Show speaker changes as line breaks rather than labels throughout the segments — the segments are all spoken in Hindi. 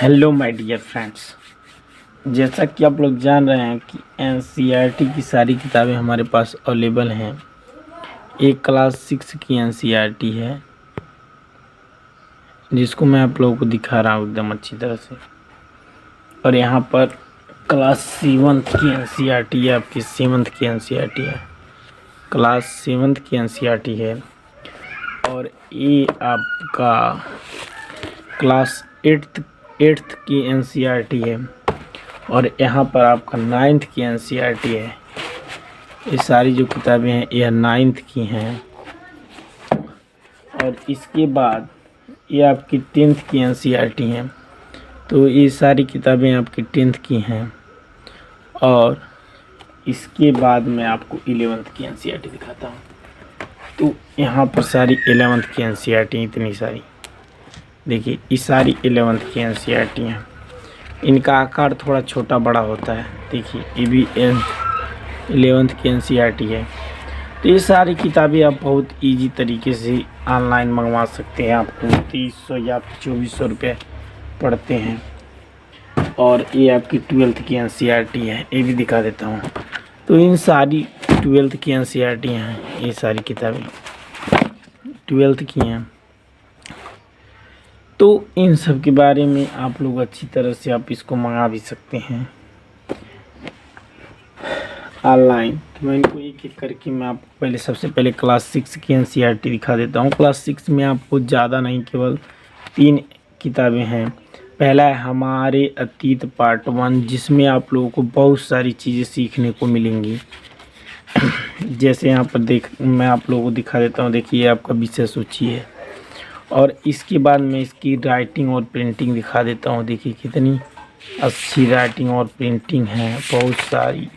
Hello my dear friends. जैसा कि आप लोग जान रहे हैं कि एनसीईआरटी की सारी किताबें हमारे पास अवेलेबल हैं। एक क्लास 6 की एनसीईआरटी है जिसको मैं आप लोगों को दिखा रहा हूँ एकदम अच्छी तरह से। और यहाँ पर क्लास 7 की एनसीईआरटी है, आपकी 7th की एनसीईआरटी है, क्लास 7th की एनसीईआरटी है। और ये आपका क्लास 8th की एनसीईआरटी है। और यहाँ पर आपका 9th की एनसीईआरटी है। ये सारी जो किताबें हैं यह 9th की हैं। और इसके बाद ये आपकी 10th की एनसीईआरटी हैं। तो ये सारी किताबें आपकी 10th की हैं। और इसके बाद मैं आपको 11th की एनसीईआरटी दिखाता हूँ। तो यहाँ पर सारी 11th की एनसीईआरटी इतनी सारी देखिए, ये सारी 11th की एनसीईआरटी हैं। इनका आकार थोड़ा छोटा बड़ा होता है। देखिए ये भी 11th की एनसीईआरटी है। तो ये सारी किताबें आप बहुत इजी तरीके से ऑनलाइन मंगवा सकते हैं। आपको 2300 या 2400 रुपये पड़ते हैं। और ये आपकी 12th की एनसीईआरटी है, ये भी दिखा देता हूँ। तो इन सारी 12th की एनसीईआरटी हैं। ये सारी किताबें 12th की हैं। तो इन सब के बारे में आप लोग अच्छी तरह से आप इसको मंगा भी सकते हैं ऑनलाइन। तो मैं इनको एक एक करके मैं आपको पहले सबसे पहले क्लास 6 की एनसीईआरटी दिखा देता हूँ। क्लास 6 में आपको ज़्यादा नहीं, केवल 3 किताबें हैं। पहला है हमारे अतीत पार्ट 1, जिसमें आप लोगों को बहुत सारी चीज़ें सीखने को मिलेंगी। जैसे यहाँ पर मैं आप लोगों को दिखा देता हूँ। देखिए आपका विषय सूची है। और इसके बाद मैं इसकी राइटिंग और प्रिंटिंग दिखा देता हूँ। देखिए कितनी अच्छी राइटिंग और प्रिंटिंग है, बहुत सारी।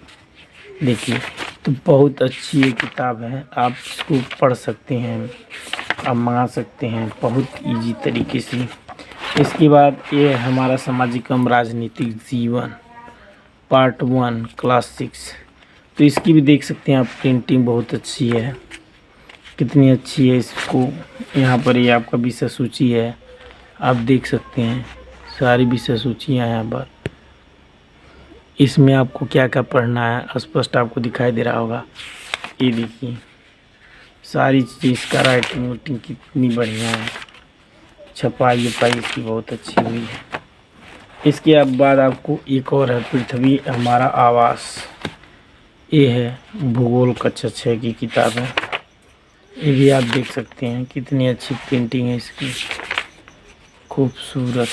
देखिए तो बहुत अच्छी ये किताब है, आप इसको पढ़ सकते हैं, आप मंगा सकते हैं बहुत इजी तरीके से। इसके बाद ये हमारा सामाजिक एवं राजनीतिक जीवन पार्ट 1 क्लास 6। तो इसकी भी देख सकते हैं आप, प्रिंटिंग बहुत अच्छी है, कितनी अच्छी है। इसको यहाँ पर ये आपका विषय सूची है, आप देख सकते हैं सारी विषय सूचियाँ हैं यहाँ पर। इसमें आपको क्या क्या पढ़ना है स्पष्ट आपको दिखाई दे रहा होगा। ये देखिए सारी चीज़, इसका राइटिंग वाइटिंग कितनी बढ़िया है, छपाई वपाई इसकी बहुत अच्छी हुई है। इसके बाद आपको एक और है, पृथ्वी हमारा आवास। ये है भूगोल कक्षा 6 की किताब है। ये भी आप देख सकते हैं कितनी अच्छी प्रिंटिंग है इसकी, खूबसूरत।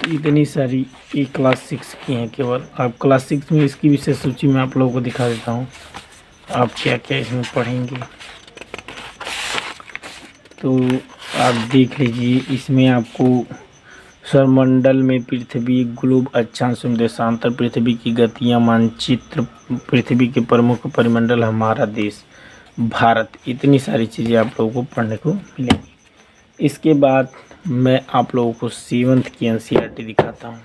इतनी सारी ये क्लास 6 की हैं केवल। आप क्लास 6 में इसकी विषय सूची में आप लोगों को दिखा देता हूँ, आप क्या क्या इसमें पढ़ेंगे। तो आप देख लीजिए, इसमें आपको सौरमंडल में पृथ्वी, ग्लोब अक्षांश देशांतर, पृथ्वी की गतियाँ, मानचित्र, पृथ्वी के प्रमुख परिमंडल, हमारा देश भारत, इतनी सारी चीज़ें आप लोगों को पढ़ने को मिलेंगी। इसके बाद मैं आप लोगों को 7th की एनसीईआरटी दिखाता हूँ।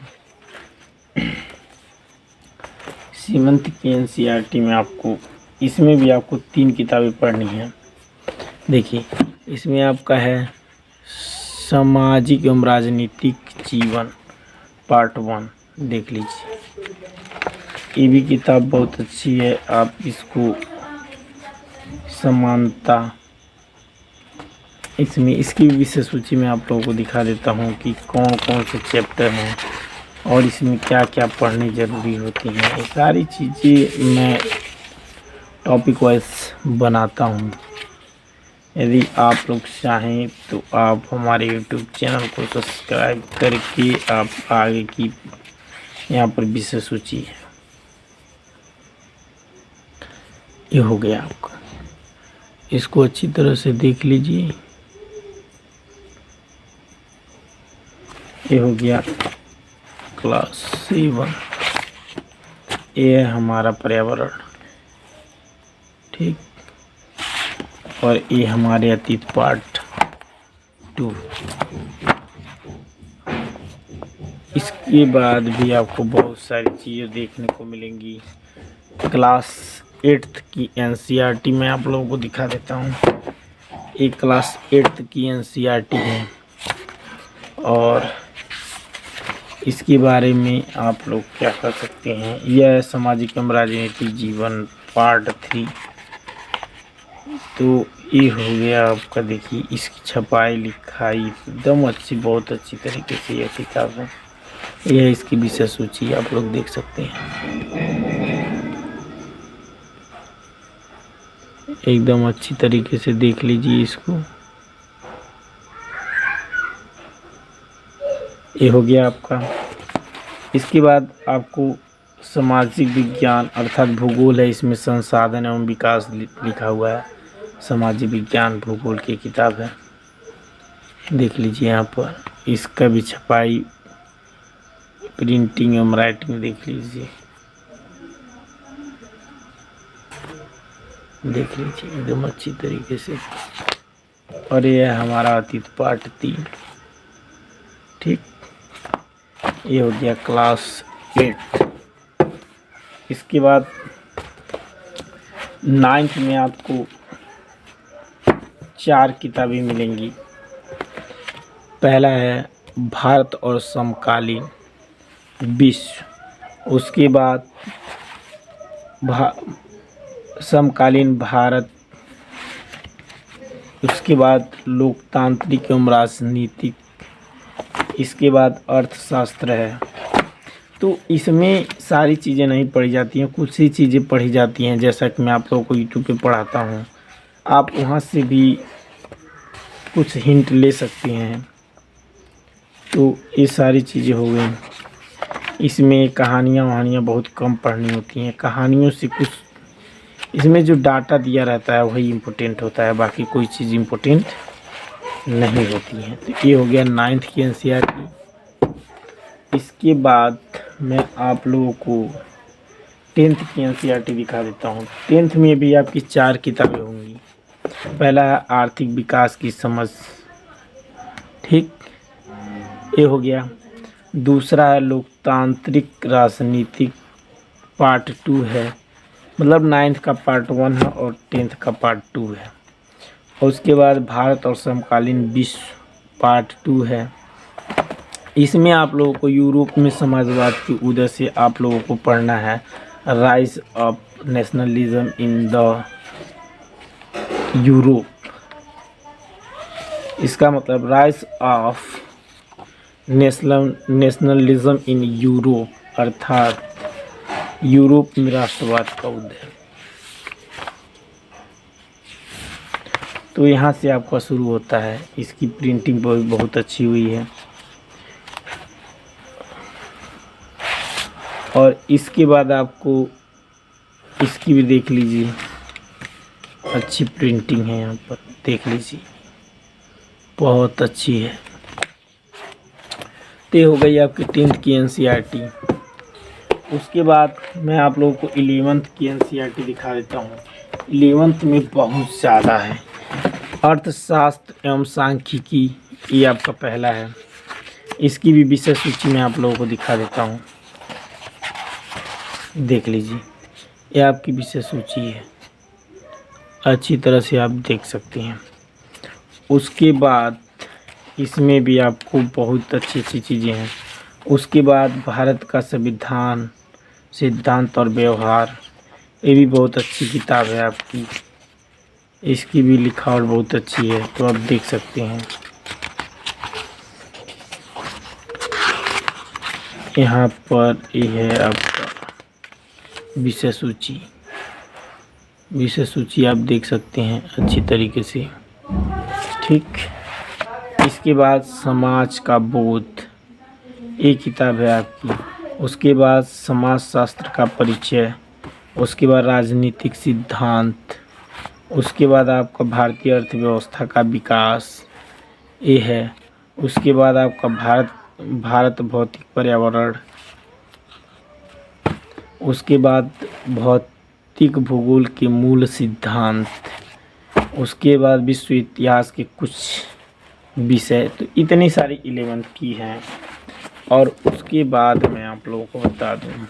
7th की एनसीईआरटी में आपको, इसमें भी आपको 3 किताबें पढ़नी हैं। देखिए इसमें आपका है सामाजिक एवं राजनीतिक जीवन पार्ट 1, देख लीजिए। ये भी किताब बहुत अच्छी है, आप इसको समानता, इसमें इसकी विषय सूची में आप लोगों को दिखा देता हूँ कि कौन कौन से चैप्टर हैं और इसमें क्या क्या पढ़नी ज़रूरी होती हैं। ये सारी चीज़ें मैं टॉपिक वाइज बनाता हूँ। यदि आप लोग चाहें तो आप हमारे YouTube चैनल को सब्सक्राइब करके आप आगे की, यहाँ पर विषय सूची है, ये हो गया आपका। इसको अच्छी तरह से देख लीजिए। ये हो गया क्लास 7। ये है हमारा पर्यावरण, ठीक। और ये हमारे अतीत पार्ट 2। इसके बाद भी आपको बहुत सारी चीज़ें देखने को मिलेंगी। क्लास 8th की एनसीईआरटी में आप लोगों को दिखा देता हूँ। एक क्लास 8th की एनसीईआरटी है। और इसके बारे में आप लोग क्या कर सकते हैं। यह सामाजिक एवं राजनीतिक जीवन पार्ट 3। तो ये हो गया आपका। देखिए इसकी छपाई लिखाई एकदम अच्छी, बहुत अच्छी तरीके से यह किताब है। यह इसकी विषय सूची आप लोग देख सकते हैं, एकदम अच्छी तरीके से देख लीजिए इसको। ये हो गया आपका। इसके बाद आपको सामाजिक विज्ञान अर्थात भूगोल है, इसमें संसाधन एवं विकास लिखा हुआ है। सामाजिक विज्ञान भूगोल की किताब है, देख लीजिए यहाँ पर। इसका भी छपाई प्रिंटिंग एवं राइटिंग देख लीजिए, देख लीजिए एकदम अच्छी तरीके से। और ये है हमारा अतीत पार्ट 3। ठीक, ये हो गया क्लास 8। इसके बाद 9th में आपको 4 किताबें मिलेंगी। पहला है भारत और समकालीन विश्व, उसके बाद समकालीन भारत, उसके बाद लोकतांत्रिक एवं राजनीतिक, इसके बाद अर्थशास्त्र है। तो इसमें सारी चीज़ें नहीं पढ़ी जाती हैं, कुछ ही चीज़ें पढ़ी जाती हैं, जैसा कि मैं आप लोगों को यूट्यूब पे पढ़ाता हूँ। आप वहाँ से भी कुछ हिंट ले सकते हैं। तो ये सारी चीज़ें हो गई। इसमें कहानियाँ वहानियाँ बहुत कम पढ़नी होती हैं। कहानियों से कुछ इसमें जो डाटा दिया रहता है वही इम्पोर्टेंट होता है, बाकी कोई चीज़ इम्पोर्टेंट नहीं होती है। तो ये हो गया 9th की NCERT। इसके बाद मैं आप लोगों को 10th की NCERT दिखा देता हूँ। 10th में भी आपकी 4 किताबें होंगी। पहला है आर्थिक विकास की समझ, ठीक, ये हो गया। दूसरा है लोकतांत्रिक राजनीतिक, पार्ट 2 है, मतलब 9th का पार्ट 1 है और 10th का पार्ट 2 है। और उसके बाद भारत और समकालीन विश्व पार्ट 2 है। इसमें आप लोगों को यूरोप में समाजवाद की उदय से आप लोगों को पढ़ना है rise of nationalism in the Europe. इसका मतलब rise of nationalism in Europe, अर्थात यूरोप में राष्ट्रवाद का उदय। तो यहाँ से आपका शुरू होता है। इसकी प्रिंटिंग बहुत अच्छी हुई है। और इसके बाद आपको इसकी भी देख लीजिए, अच्छी प्रिंटिंग है, यहाँ पर देख लीजिए बहुत अच्छी है। तो ये हो गई आपकी 10th की NCERT। उसके बाद मैं आप लोगों को 11th की NCERT दिखा देता हूँ। 11th में बहुत ज़्यादा है। अर्थशास्त्र एवं सांख्यिकी, ये आपका पहला है। इसकी भी विषय सूची मैं आप लोगों को दिखा देता हूँ, देख लीजिए। ये आपकी विषय सूची है, अच्छी तरह से आप देख सकते हैं। उसके बाद इसमें भी आपको बहुत अच्छी अच्छी चीज़ें हैं। उसके बाद भारत का संविधान, सिद्धांत और व्यवहार, ये भी बहुत अच्छी किताब है आपकी। इसकी भी लिखावट बहुत अच्छी है, तो आप देख सकते हैं। यहाँ पर ये है आपका विषय सूची। विषय सूची आप देख सकते हैं अच्छी तरीके से, ठीक। इसके बाद समाज का बोध, एक किताब है आपकी। उसके बाद समाजशास्त्र का परिचय, उसके बाद राजनीतिक सिद्धांत, उसके बाद आपका भारतीय अर्थव्यवस्था का विकास, ये है। उसके बाद आपका भारत भौतिक पर्यावरण, उसके बाद भौतिक भूगोल के मूल सिद्धांत, उसके बाद विश्व इतिहास के कुछ विषय। तो इतनी सारी 11th की हैं। और उसके बाद मैं आप लोगों को बता दूं,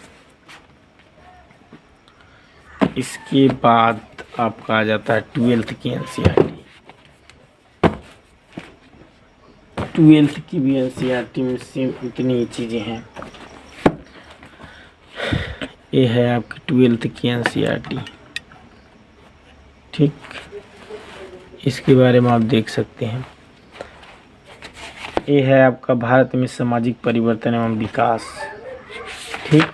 इसके बाद आपका आ जाता है 12th की NCERT। ट्वेल्थ की भी एनसीईआरटी में सेम इतनी ही चीज़ें हैं। ये है आपकी ट्वेल्थ की एनसीईआरटी, ठीक। इसके बारे में आप देख सकते हैं। ये है आपका भारत में सामाजिक परिवर्तन एवं विकास, ठीक।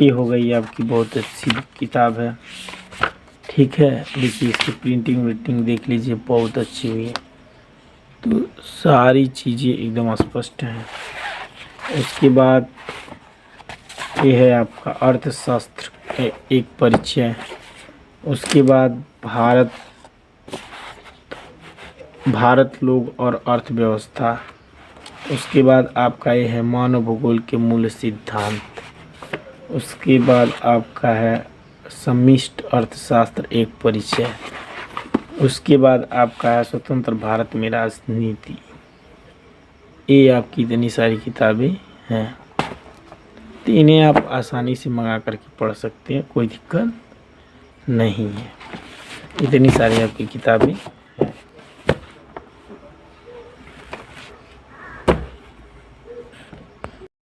ये हो गई आपकी बहुत अच्छी किताब है, ठीक है। देखिए इसकी प्रिंटिंग विंटिंग देख लीजिए, बहुत अच्छी हुई है। तो सारी चीज़ें एकदम स्पष्ट हैं। उसके बाद ये है आपका अर्थशास्त्र एक परिचय। उसके बाद भारत लोग और अर्थव्यवस्था। उसके बाद आपका ये है मानव भूगोल के मूल सिद्धांत। उसके बाद आपका है सम्मिश्र अर्थशास्त्र एक परिचय। उसके बाद आपका है स्वतंत्र भारत में राजनीति। ये आपकी इतनी सारी किताबें हैं, तो इन्हें आप आसानी से मंगा करके पढ़ सकते हैं, कोई दिक्कत नहीं है। इतनी सारी आपकी किताबें